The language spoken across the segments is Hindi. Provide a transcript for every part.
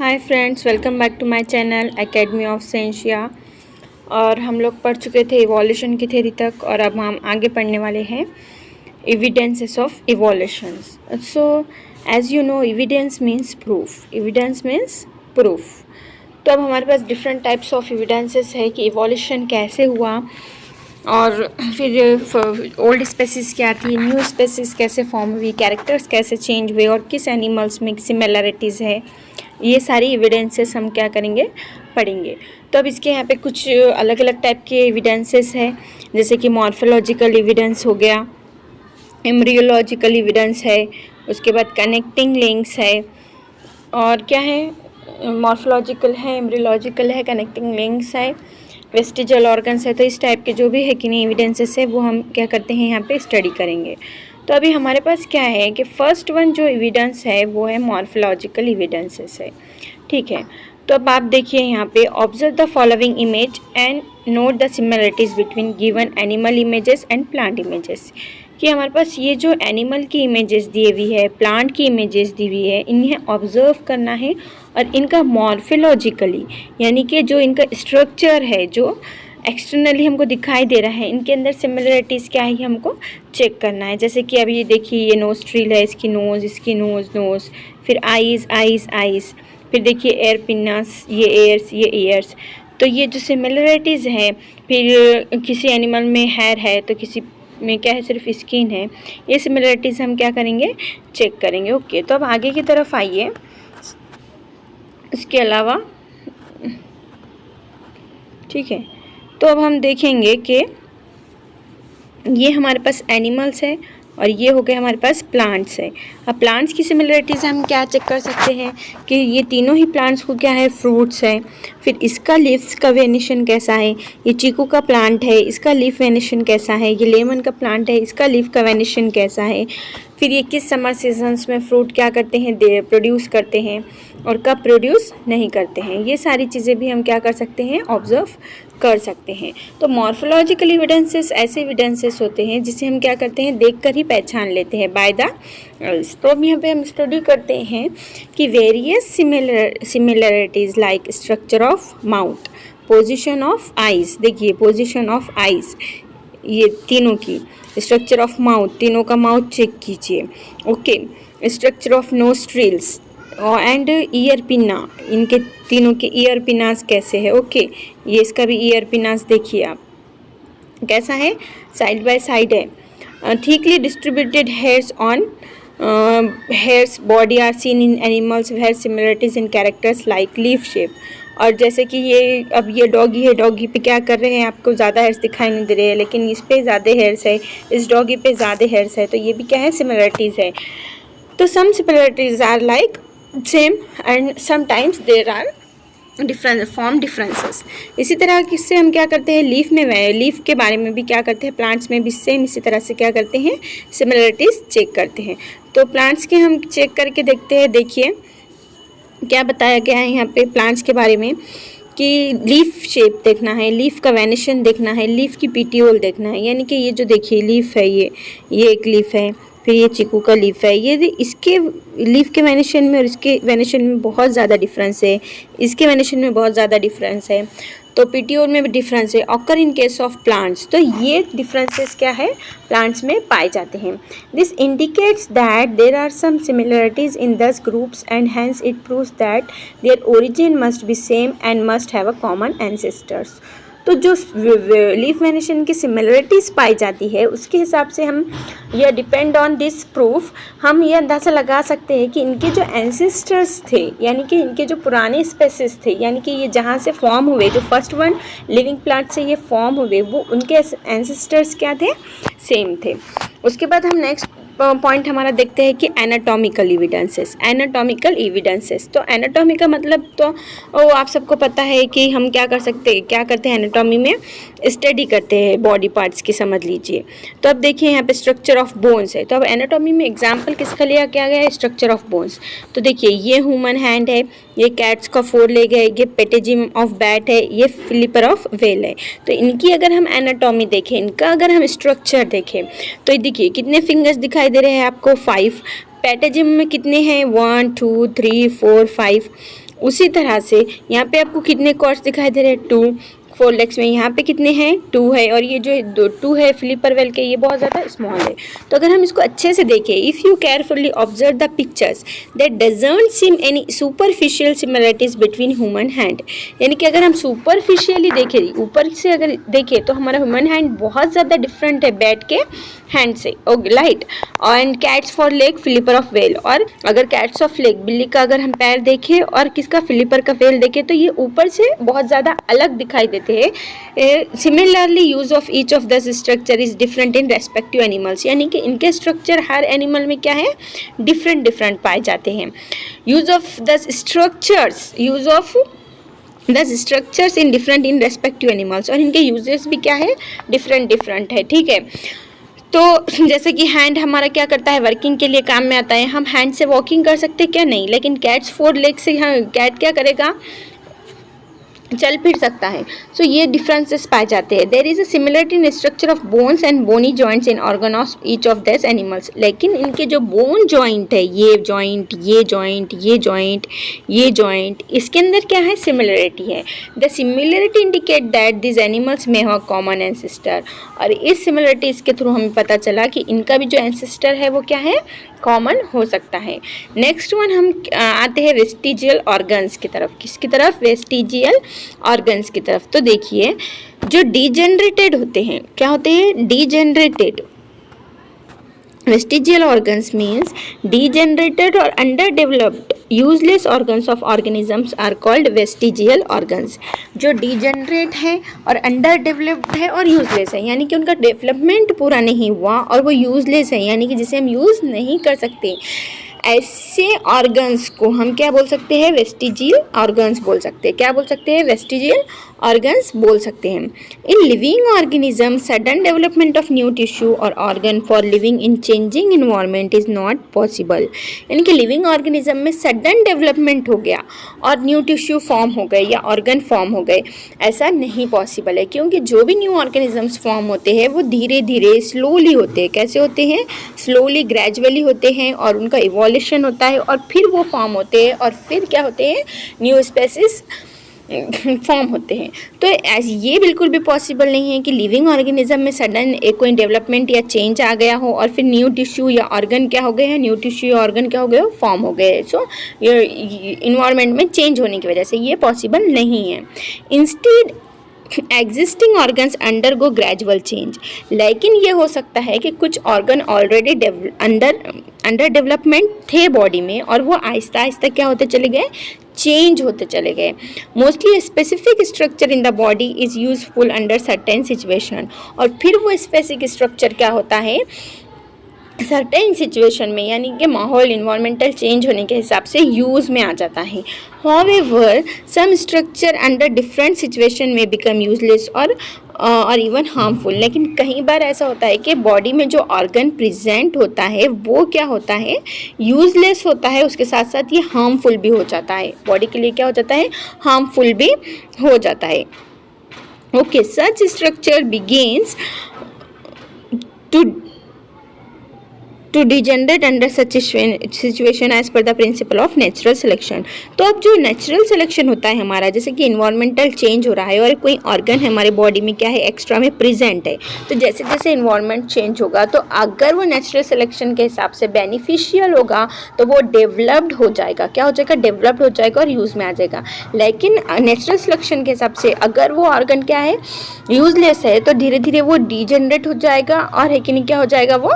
Hi friends, welcome back to my channel Academy of Sentia. और हम लोग पढ़ चुके थे इवोल्यूशन की थ्योरी तक और अब हम आगे पढ़ने वाले हैं evidences of evolutions. So as you know, evidence means proof. Evidence means proof. तो अब हमारे पास डिफरेंट टाइप्स ऑफ एविडेंसेस है कि इवोल्यूशन कैसे हुआ और फिर ओल्ड स्पेसीज क्या थी, न्यू स्पेसीज कैसे फॉर्म हुई, कैरेक्टर्स कैसे चेंज हुए और किस एनिमल्स में सिमिलरिटीज़ है। ये सारी एविडेंसेस हम क्या करेंगे, पढ़ेंगे। तो अब इसके यहाँ पे कुछ अलग अलग टाइप के एविडेंसेस है, जैसे कि मॉर्फोलॉजिकल एविडेंस हो गया, एम्ब्रियोलॉजिकल एविडेंस है, उसके बाद कनेक्टिंग लिंक्स है, और क्या है, मॉर्फोलॉजिकल है, एम्ब्रियोलॉजिकल है, कनेक्टिंग लिंक्स है, वेस्टिजल ऑर्गन्स है। तो इस टाइप के जो भी है कि नहीं एविडेंसेस है वो हम क्या करते हैं, यहाँ पे स्टडी करेंगे। तो अभी हमारे पास क्या है कि फर्स्ट वन जो एविडेंस है वो है मॉर्फोलॉजिकल एविडेंसेस है। ठीक है, तो अब आप देखिए यहाँ पे, observe the following image and note the similarities between given animal images and plant images. कि हमारे पास ये जो एनिमल की इमेजेस दी हुई है, प्लांट की इमेजेस दी हुई है, इन्हें ऑब्जर्व करना है और इनका मॉर्फोलॉजिकली यानी कि जो इनका स्ट्रक्चर है, जो एक्सटर्नली हमको दिखाई दे रहा है, इनके अंदर सिमिलरिटीज़ क्या है हमको चेक करना है। जैसे कि अभी ये देखिए, ये नोस्ट्रिल है, इसकी नोज़, फिर आईज़, फिर देखिए एयर पिन्नास, ये एयर्स। तो ये जो सिमिलरिटीज़ हैं, फिर किसी एनिमल में हेयर है तो किसी में क्या है, सिर्फ स्किन है। ये सिमिलरिटीज़ हम क्या करेंगे, चेक करेंगे। ओके, तो अब आगे की तरफ आइए। इसके अलावा ठीक है, तो अब हम देखेंगे कि ये हमारे पास एनिमल्स है और ये हो गए हमारे पास प्लांट्स है। अब प्लांट्स की सिमिलरिटीज़ हम क्या चेक कर सकते हैं कि ये तीनों ही प्लांट्स को क्या है, फ्रूट्स है। फिर इसका लीव्स का वेनिशन कैसा है, ये चीकू का प्लांट है, इसका लीफ वेनिशन कैसा है, ये लेमन का प्लांट है, इसका लीफ का वेनिशन कैसा है। फिर ये किस समर सीजन्स में फ्रूट क्या करते हैं, प्रोड्यूस करते हैं और कब प्रोड्यूस नहीं करते हैं। ये सारी चीज़ें भी हम क्या कर सकते हैं, ऑब्जर्व कर सकते हैं। तो मॉर्फोलॉजिकल एविडेंसेस ऐसे एविडेंसेस होते हैं जिसे हम क्या करते हैं, देखकर ही पहचान लेते हैं, बाय द। तो अब यहाँ पे हम स्टडी करते हैं कि various similarities like structure of mouth, position of eyes. देखिए पोजीशन ऑफ आइज़, ये तीनों की, स्ट्रक्चर ऑफ माउथ, तीनों का माउथ चेक कीजिए। Okay, structure of nostrils and ear pinna, इनके तीनों के ईयर पिनास कैसे है। ओके, ये इसका भी ईयर पिनास देखिए आप कैसा है, साइड बाय साइड है। Thickly distributed hairs on hairs body are seen in animals where similarities in characters like leaf shape. और जैसे कि ये अब ये डॉगी है, डॉगी पे क्या कर रहे हैं, आपको ज़्यादा हेयर्स दिखाई नहीं दे रहे हैं, लेकिन इस पे ज़्यादा हेयर्स है, इस डॉगी पे ज़्यादा हेयर्स है। तो ये भी क्या है, सिमिलरिटीज़ है। तो some similarities are like same and sometimes there are differences. इसी तरह किससे हम क्या करते हैं, लीफ के बारे में भी क्या करते हैं, प्लांट्स में भी सेम इसी तरह से क्या करते हैं, सिमिलरिटीज़ चेक करते हैं। तो प्लांट्स के हम चेक करके देखते हैं। देखिए क्या बताया गया है यहाँ पे प्लांट्स के बारे में कि लीफ शेप देखना है, लीफ का वेनिशन देखना है, लीफ की पीटियोल देखना है। यानी कि ये जो देखिए लीफ है, ये एक लीफ है, फिर ये चीकू का लीफ है। ये इसके लीफ के वेनिशन में और इसके वेनिशन में बहुत ज़्यादा डिफरेंस है, इसके वेनिशन में बहुत ज़्यादा डिफरेंस है। तो पीटियोल में भी डिफरेंस है, occur in case of plants. तो ये डिफरेंसेस क्या है, प्लांट्स में पाए जाते हैं। This indicates that there are some similarities in these groups and hence it proves that their origin must be same and must have a common ancestors. तो जो लीफ वेनिशन की सिमिलरिटीज़ पाई जाती है उसके हिसाब से हम यह डिपेंड ऑन दिस प्रूफ हम ये अंदाज़ा लगा सकते हैं कि इनके जो एंसेस्टर्स थे, यानी कि इनके जो पुराने स्पेसिस थे, यानी कि ये जहाँ से फॉर्म हुए, जो फर्स्ट वन लिविंग प्लांट से ये फॉर्म हुए, वो उनके एंसेस्टर्स क्या थे, सेम थे। उसके बाद हम नेक्स्ट पॉइंट हमारा देखते हैं कि एनाटॉमिकल एविडेंसेस। एनाटॉमिकल एविडेंसेस, तो एनाटॉमी का मतलब तो वो आप सबको पता है कि हम क्या करते हैं एनाटॉमी में स्टडी करते हैं बॉडी पार्ट्स की, समझ लीजिए। तो अब देखिए यहाँ पे स्ट्रक्चर ऑफ बोन्स है। तो अब एनाटॉमी में एग्जाम्पल किसका लिया क्या गया है, स्ट्रक्चर ऑफ बोन्स। तो देखिए ये ह्यूमन हैंड है, ये कैट्स का 4 लेग है, ये पेटेजिम ऑफ बैट है, ये फ्लिपर ऑफ वेल है। तो इनकी अगर हम एनाटॉमी देखें, इनका अगर हम स्ट्रक्चर देखें, तो देखिए कितने फिंगर्स दिखाई दे रहे हैं आपको, 5। पेटेजिम में कितने हैं, 1 2 3 4 5। उसी तरह से यहाँ पे आपको कितने कॉर्ड्स दिखाई दे रहे हैं, 2 4 लेग्स में। यहाँ पे कितने हैं, 2 है, और ये जो 2 है फ्लिपर वेल के, ये बहुत ज़्यादा स्मॉल है। तो अगर हम इसको अच्छे से देखें, if you carefully observe the pictures that doesn't seam any superficial similarities between human hand, यानी कि अगर हम सुपरफिशियली देखें, ऊपर से अगर देखें, तो हमारा ह्यूमन हैंड बहुत ज़्यादा डिफरेंट है बैट के हैंड से, light. And cats for leg flipper of well, और अगर कैट्स ऑफ लेग, बिल्ली का अगर हम पैर देखें और किसका फ्लिपर का वेल देखें, तो ये ऊपर से बहुत ज़्यादा अलग दिखाई देते हैं। Similarly use of each of this structure is different in respective animals, यानी कि इनके स्ट्रक्चर हर एनिमल में क्या है, डिफरेंट डिफरेंट पाए जाते हैं। Use of this structures in different in respective animals, और इनके यूजेस भी क्या है, डिफरेंट डिफरेंट है, ठीक है। तो जैसे कि हैंड हमारा क्या करता है, वर्किंग के लिए काम में आता है। हम हैंड से वॉकिंग कर सकते हैं क्या, नहीं, लेकिन कैट्स 4 लेग से कैट क्या करेगा, चल फिर सकता है। सो ये डिफरेंसेस पाए जाते हैं। There is a similarity in structure of bones and bony joints in organ of each of this animals, लेकिन इनके जो बोन जॉइंट है, ये जॉइंट, ये जॉइंट, ये जॉइंट, ये जॉइंट, इसके अंदर क्या है, सिमिलरिटी है। The similarity indicate that this animals में हैव कॉमन एंसेस्टर, और इस सिमिलरिटीज के थ्रू हमें पता चला कि इनका भी जो एंसेस्टर है वो क्या है, कॉमन हो सकता है। नेक्स्ट वन हम आते हैं वेस्टिजियल ऑर्गन्स की तरफ। किसकी तरफ, वेस्टिजियल ऑर्गन्स की तरफ। तो देखिए, जो डीजेनरेटेड होते हैं, क्या होते हैं, degenerated. Vestigial organs means degenerated or underdeveloped useless organs of organisms are called vestigial organs। जो degenerate है और underdeveloped है और useless है, यानी कि उनका डेवलपमेंट पूरा नहीं हुआ और वो useless है, यानी कि जिसे हम यूज़ नहीं कर सकते, ऐसे ऑर्गन्स को हम क्या बोल सकते हैं, वेस्टिजियल ऑर्गन्स बोल सकते हैं। क्या बोल सकते हैं, वेस्टिजियल ऑर्गन्स बोल सकते हैं। In living organism sudden development of new tissue और organ for living in changing environment is not possible, यानी कि लिविंग ऑर्गेनिज्म में सडन डेवलपमेंट हो गया और न्यू टिश्यू फॉर्म हो गए या ऑर्गन फॉर्म हो गए, ऐसा नहीं पॉसिबल है, क्योंकि जो भी न्यू ऑर्गेनिजम्स फॉर्म होते हैं वो धीरे धीरे स्लोली होते हैं। कैसे होते हैं, स्लोली, ग्रेजुअली होते हैं, और उनका इवोल्यूशन होता है और फिर वो फॉर्म होते हैं, और फिर क्या होते हैं, न्यू स्पेसिस फॉर्म होते हैं। तो ये बिल्कुल भी पॉसिबल नहीं है कि लिविंग ऑर्गेनिज्म में सडन एक कोई डेवलपमेंट या चेंज आ गया हो और फिर न्यू टिश्यू या ऑर्गन क्या हो गए हैं, न्यू टिश्यू या ऑर्गन क्या हो गए हो, फॉर्म हो गए। सो इन्वायरमेंट में चेंज होने की वजह से ये पॉसिबल नहीं है। Instead existing organs undergo gradual change, लेकिन ये हो सकता है कि कुछ ऑर्गन ऑलरेडी अंडर डेवलपमेंट थे बॉडी में और वो आहिस्ता आहिस्ता क्या होते चले गए, चेंज होते चले गए। Mostly specific structure in the body is useful under certain situation, और फिर वो स्पेसिफिक स्ट्रक्चर क्या होता है, सर्टेन सिचुएशन में, यानी कि माहौल, इन्वायरमेंटल चेंज होने के हिसाब से यूज़ में आ जाता है। However some structure under different situation में बिकम यूजलेस और इवन हार्मफुल, लेकिन कई बार ऐसा होता है कि बॉडी में जो ऑर्गन प्रेजेंट होता है वो क्या होता है, यूजलेस होता है, उसके साथ साथ ये हार्मफुल भी हो जाता है, बॉडी के लिए क्या हो जाता है, हार्मफुल भी हो जाता है। Okay, such structure begins to degenerate under such situation as per the principle of natural selection. तो अब जो नेचुरल सिलेक्शन होता है हमारा, जैसे कि इन्वायरमेंटल चेंज हो रहा है और कोई ऑर्गन है हमारे बॉडी में क्या है, एक्स्ट्रा में प्रेजेंट है, तो जैसे जैसे इन्वायरमेंट चेंज होगा तो अगर वो नेचुरल सिलेक्शन के हिसाब से बेनिफिशियल होगा तो वो डेवलप्ड हो जाएगा, क्या हो जाएगा, डेवलप्ड हो जाएगा और यूज़ में आ जाएगा। लेकिन नेचुरल सिलेक्शन के हिसाब से अगर वो ऑर्गन क्या है, यूजलेस है, तो धीरे धीरे वो डिजेनरेट हो जाएगा और है कि नहीं, क्या हो जाएगा, वो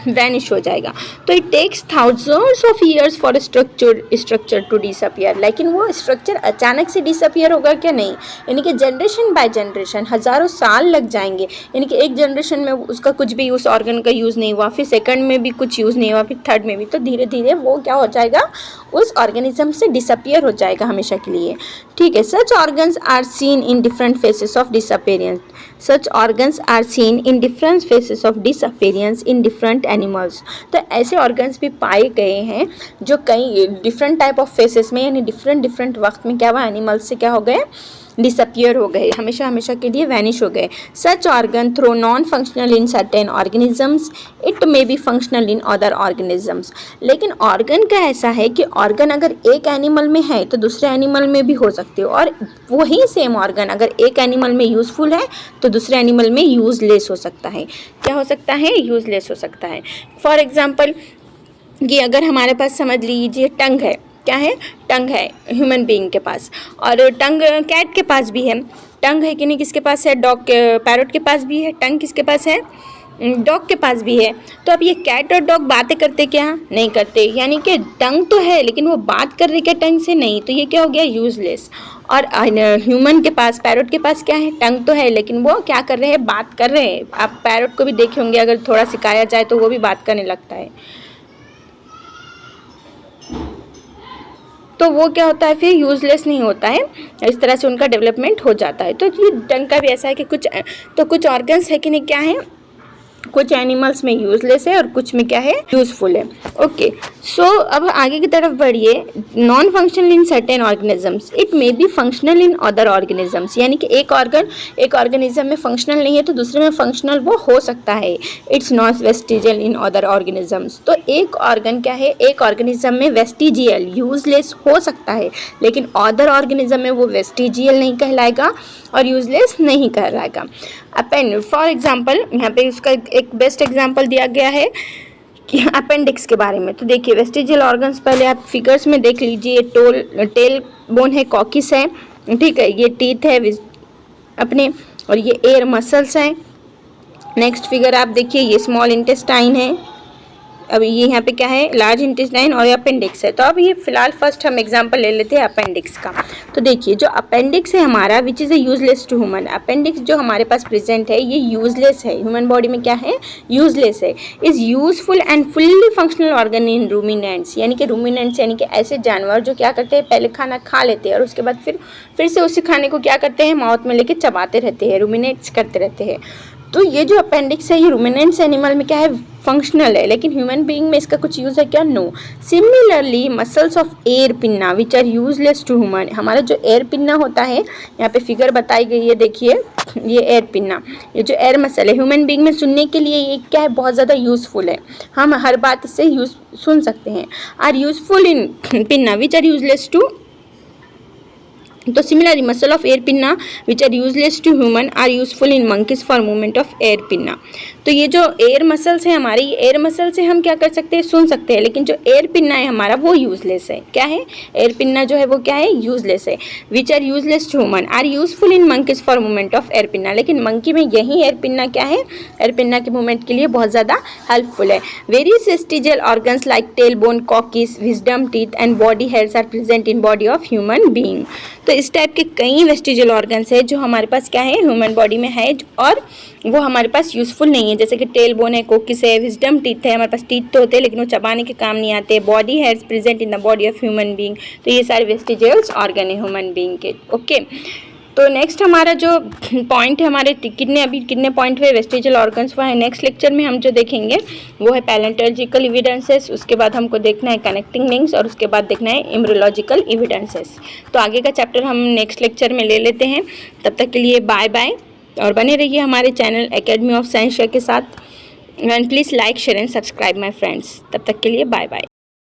वैनिश हो जाएगा। तो it takes thousands of years for structure to disappear, लेकिन वो स्ट्रक्चर अचानक से डिसअपियर होगा क्या, नहीं, यानी कि जनरेशन बाय जनरेशन हज़ारों साल लग जाएंगे, यानी कि एक जनरेशन में उसका कुछ भी उस ऑर्गन का यूज़ नहीं हुआ, फिर सेकंड में भी कुछ यूज़ नहीं हुआ, फिर थर्ड में भी, तो धीरे धीरे वो क्या हो जाएगा, उस ऑर्गेनिज्म से डिसअपियर हो जाएगा हमेशा के लिए। ठीक है, such organs are seen in different phases of disappearance, such organs are seen in different phases of disappearance in different animals. तो ऐसे ऑर्गन्स भी पाए गए हैं जो कई डिफरेंट टाइप ऑफ फेसेस में, यानी डिफरेंट वक्त में क्या हुआ, एनिमल्स से क्या हो गए, डिसअपियर हो गए, हमेशा हमेशा के लिए वैनिश हो गए। Such organ through non functional in certain organisms, it may be functional in other organisms. लेकिन ऑर्गन का ऐसा है कि ऑर्गन अगर एक एनिमल में है तो दूसरे एनिमल में भी हो सकते हो, और वही सेम ऑर्गन अगर एक एनिमल में यूज़फुल है तो दूसरे एनिमल में यूज़लेस हो सकता है। क्या हो सकता है? यूज़लेस हो सकता है। फॉर एग्जाम्पल कि अगर हमारे पास समझ लीजिए टंग है, क्या है? टंग है ह्यूमन बीइंग के पास, और टंग कैट के पास भी है। टंग है कि नहीं किसके पास है? डॉग पैरोट के पास भी है। टंग किसके पास है? डॉग के पास भी है। तो अब ये कैट और डॉग बातें करते क्या? नहीं करते, यानी कि टंग तो है लेकिन वो बात कर रही क्या टंग से? नहीं, तो ये क्या हो गया? यूजलेस। और ह्यूमन के पास, पैरोट के पास क्या है? टंग तो है लेकिन वो क्या कर रहे हैं? बात कर रहे हैं। आप पैरोट को भी देखे होंगे, अगर थोड़ा सिखाया जाए तो वो भी बात करने लगता है। तो वो क्या होता है? फिर यूज़लेस नहीं होता है, इस तरह से उनका डेवलपमेंट हो जाता है। तो ये टंग का भी ऐसा है कि कुछ ऑर्गन्स है कि नहीं, क्या है? कुछ एनिमल्स में यूजलेस है और कुछ में क्या है? यूजफुल है। ओके, सो अब आगे की तरफ बढ़िए। Non functional in certain organisms, it may be functional in other organisms, यानी कि एक ऑर्गेनिज्म में फंक्शनल नहीं है तो दूसरे में फंक्शनल वो हो सकता है। It's not vestigial in other organisms. तो एक ऑर्गन क्या है? एक ऑर्गेनिज्म में वेस्टिजियल यूजलेस हो सकता है, लेकिन अदर ऑर्गेनिज्म में वो वेस्टिजियल नहीं कहलाएगा और यूजलेस नहीं कहलाएगा। अपेंड, फॉर एग्जाम्पल यहाँ पे उसका एक बेस्ट एग्जाम्पल दिया गया है कि अपेंडिक्स के बारे में। तो देखिए वेस्टिजियल ऑर्गन्स पहले आप फिगर्स में देख लीजिए। टेल बोन है, कॉकिस है, ठीक है, ये टीथ है अपने, और ये एयर मसल्स हैं। नेक्स्ट फिगर आप देखिए, ये स्मॉल इंटेस्टाइन है, अब ये यहाँ पे क्या है? लार्ज इंटेस्टाइन, और अपेंडिक्स है। तो अब ये फिलहाल फर्स्ट हम एग्जांपल ले लेते हैं अपेंडिक्स का। तो देखिए जो अपेंडिक्स है हमारा, which is a useless to human. Appendix जो हमारे पास प्रेजेंट है ये यूजलेस है, ह्यूमन बॉडी में क्या है? यूजलेस है। Is useful and fully functional organ in ruminants, यानी कि रूमिनेंट्स यानी कि ऐसे जानवर जो क्या करते हैं? पहले खाना खा लेते हैं और उसके बाद फिर से उसी खाने को क्या करते हैं? माउथ में लेके चबाते रहते हैं, रूमिनेट्स करते रहते हैं। तो ये जो अपेंडिक्स है ये रूमिनेंट्स एनिमल में क्या है? फंक्शनल है, लेकिन ह्यूमन बीइंग में इसका कुछ यूज़ है क्या? No. Similarly muscles of ear pinna which are useless to human, हमारा जो एयर पिन्ना होता है, यहाँ पे फिगर बताई गई है, देखिए ये एयर पिन्ना, ये जो एयर मसल है ह्यूमन बीइंग में सुनने के लिए ये क्या है? बहुत ज़्यादा यूजफुल है, हम हर बात इससे सुन सकते हैं। Are useful in pinna which are useless to, तो similarly muscle of ear pinna which are useless to human are useful in monkeys for movement of ear pinna. तो ये जो एयर मसल्स है हमारे, एयर मसल से हम क्या कर सकते हैं? सुन सकते हैं, लेकिन जो एयर पिन्ना है हमारा वो यूजलेस है। क्या है? एयर पिन्ना जो है वो क्या है? यूजलेस है। Which are useless to human are useful in monkeys for movement of ear pinna, लेकिन मंकी में यही एयर पिन्ना क्या है? एयर पिन्ना के मूवमेंट के लिए बहुत ज़्यादा हेल्पफुल है। Various vestigial organs like tail bone, coccyx, wisdom teeth and body hairs are present in body of human being. तो इस टाइप के कई वेस्टिजियल ऑर्गन्स है जो हमारे पास क्या है? ह्यूमन बॉडी में है, और वो हमारे पास यूजफुल नहीं है। जैसे कि टेल बोन है, कोकिस है, विजडम टीथ है, हमारे पास टीथ तो होते हैं लेकिन वो चबाने के काम नहीं आते। Body hairs present in the body of human being, तो ये सारे वेस्टिजियल्स ऑर्गन है ह्यूमन बीइंग के। ओके, तो नेक्स्ट हमारा जो पॉइंट है, हमारे कितने पॉइंट हुए वेस्टिजियल ऑर्गन्स, वो है नेक्स्ट लेक्चर में हम जो देखेंगे वो है पैलेंटोलॉजिकल एविडेंसेस, उसके बाद हमको देखना है कनेक्टिंग लिंक्स, और उसके बाद देखना है एम्ब्रियोलॉजिकल एविडेंसेस। तो आगे का चैप्टर हम नेक्स्ट लेक्चर में ले लेते हैं। तब तक के लिए बाय बाय, और बने रहिए हमारे चैनल एकेडमी ऑफ साइंसिया के साथ। And please like, share and subscribe my friends. तब तक के लिए बाय बाय।